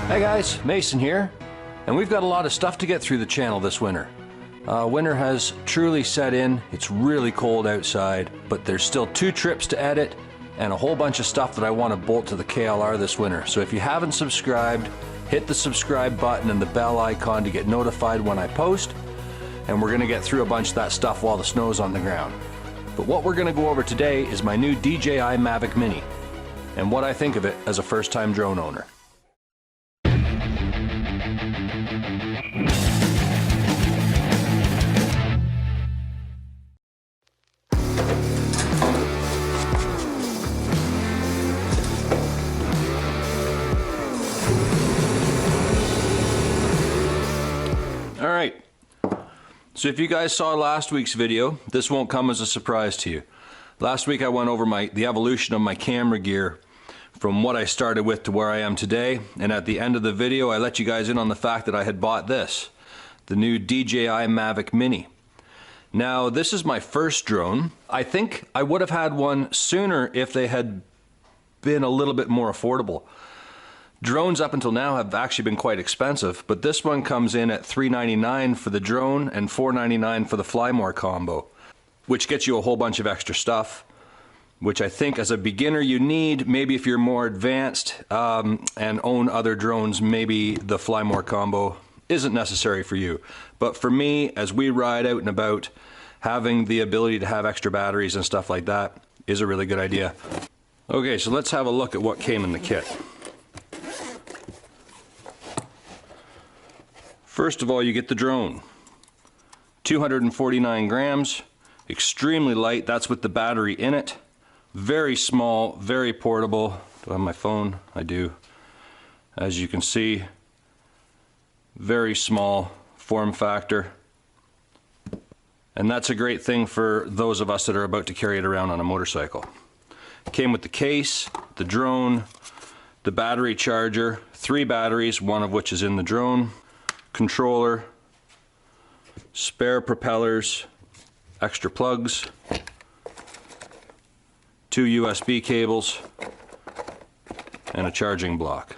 Hey guys, Mason here, and we've got a lot of stuff to get through the channel this winter. Winter has truly set in. It's really cold outside, but there's still 2 trips to edit and a whole bunch of stuff that I want to bolt to the KLR this winter. So if you haven't subscribed, hit the subscribe button and the bell icon to get notified when I post, and we're going to get through a bunch of that stuff while the snow's on the ground. But what we're going to go over today is my new DJI Mavic Mini and what I think of it as a first-time drone owner. All right, so if you guys saw last week's video, this won't come as a surprise to you. Last week I went over the evolution of my camera gear from what I started with to where I am today, and at the end of the video I let you guys in on the fact that I had bought this, the new DJI Mavic Mini. Now this is my first drone. I think I would have had one sooner if they had been a little bit more affordable. Drones up until now have actually been quite expensive, but this one comes in at $399 for the drone and $499 for the Fly More combo, which gets you a whole bunch of extra stuff, which I think as a beginner you need. Maybe if you're more advanced and own other drones, maybe the Fly More combo isn't necessary for you. But for me, as we ride out and about, having the ability to have extra batteries and stuff like that is a really good idea. Okay, so let's have a look at what came in the kit. First of all, you get the drone. 249 grams, extremely light. That's with the battery in it. Very small, very portable. Do I have my phone? I do. As you can see, very small form factor. And that's a great thing for those of us that are about to carry it around on a motorcycle. Came with the case, the drone, the battery charger, 3 batteries, one of which is in the drone, controller, spare propellers, extra plugs, 2 USB cables, and a charging block.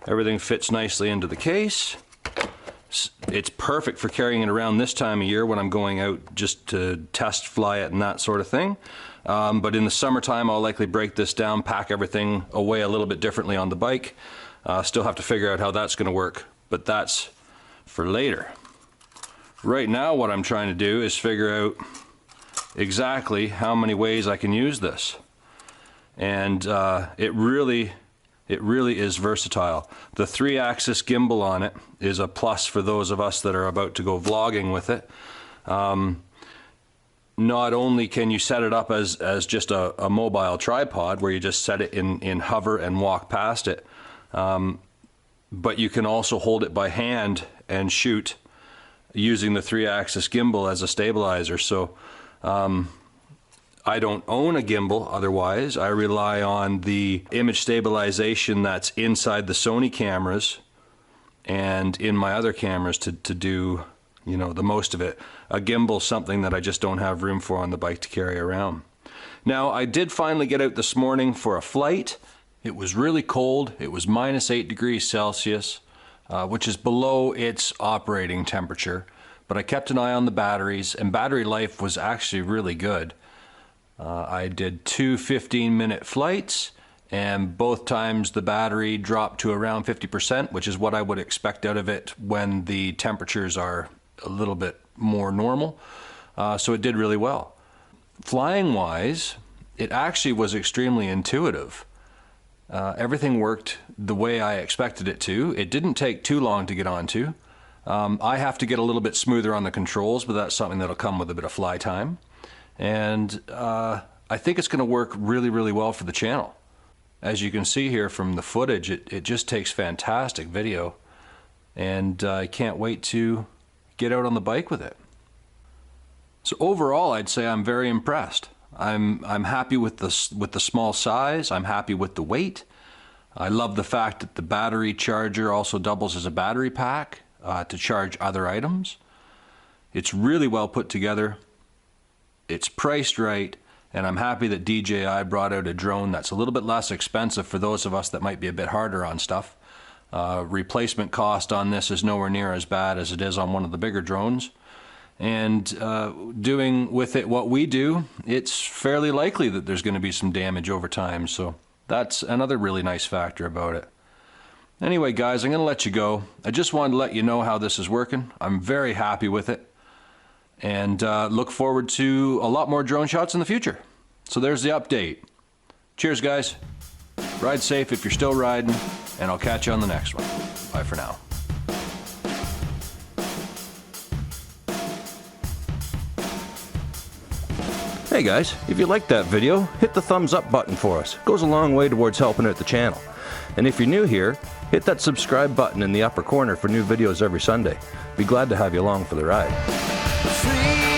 Everything fits nicely into the case. It's perfect for carrying it around this time of year when I'm going out just to test fly it and that sort of thing. But in the summertime I'll likely break this down, pack everything away a little bit differently on the bike. Still have to figure out how that's going to work, but that's for later. Right now what I'm trying to do is figure out exactly how many ways I can use this. And it really is versatile. The 3-axis gimbal on it is a plus for those of us that are about to go vlogging with it. Not only can you set it up as just a mobile tripod where you just set it in hover and walk past it, but you can also hold it by hand and shoot using the 3-axis gimbal as a stabilizer. So I don't own a gimbal otherwise. I rely on the image stabilization that's inside the Sony cameras and in my other cameras to do, you know, the most of it. A gimbal's something that I just don't have room for on the bike to carry around. Now I did finally get out this morning for a flight. It was really cold. It was -8 degrees Celsius, which is below its operating temperature. But I kept an eye on the batteries, and battery life was actually really good. I did 2 15-minute flights, and both times the battery dropped to around 50%, which is what I would expect out of it when the temperatures are a little bit more normal. So it did really well. Flying-wise, it actually was extremely intuitive. Everything worked the way I expected it to. It didn't take too long to get onto. I have to get a little bit smoother on the controls, but that's something that'll come with a bit of fly time. And I think it's going to work really, really well for the channel. As you can see here from the footage, it just takes fantastic video, and I can't wait to get out on the bike with it. So overall, I'd say I'm very impressed. I'm happy with the small size. I'm happy with the weight. I love the fact that the battery charger also doubles as a battery pack to charge other items. It's really well put together. It's priced right, and I'm happy that DJI brought out a drone that's a little bit less expensive for those of us that might be a bit harder on stuff. Replacement cost on this is nowhere near as bad as it is on one of the bigger drones. And doing with it what we do, it's fairly likely that there's going to be some damage over time. So that's another really nice factor about it. Anyway, guys, I'm going to let you go. I just wanted to let you know how this is working. I'm very happy with it. And look forward to a lot more drone shots in the future. So there's the update. Cheers, guys. Ride safe if you're still riding, and I'll catch you on the next one. Bye for now. Hey guys, if you liked that video, hit the thumbs up button for us. It goes a long way towards helping out the channel. And if you're new here, hit that subscribe button in the upper corner for new videos every Sunday. Be glad to have you along for the ride.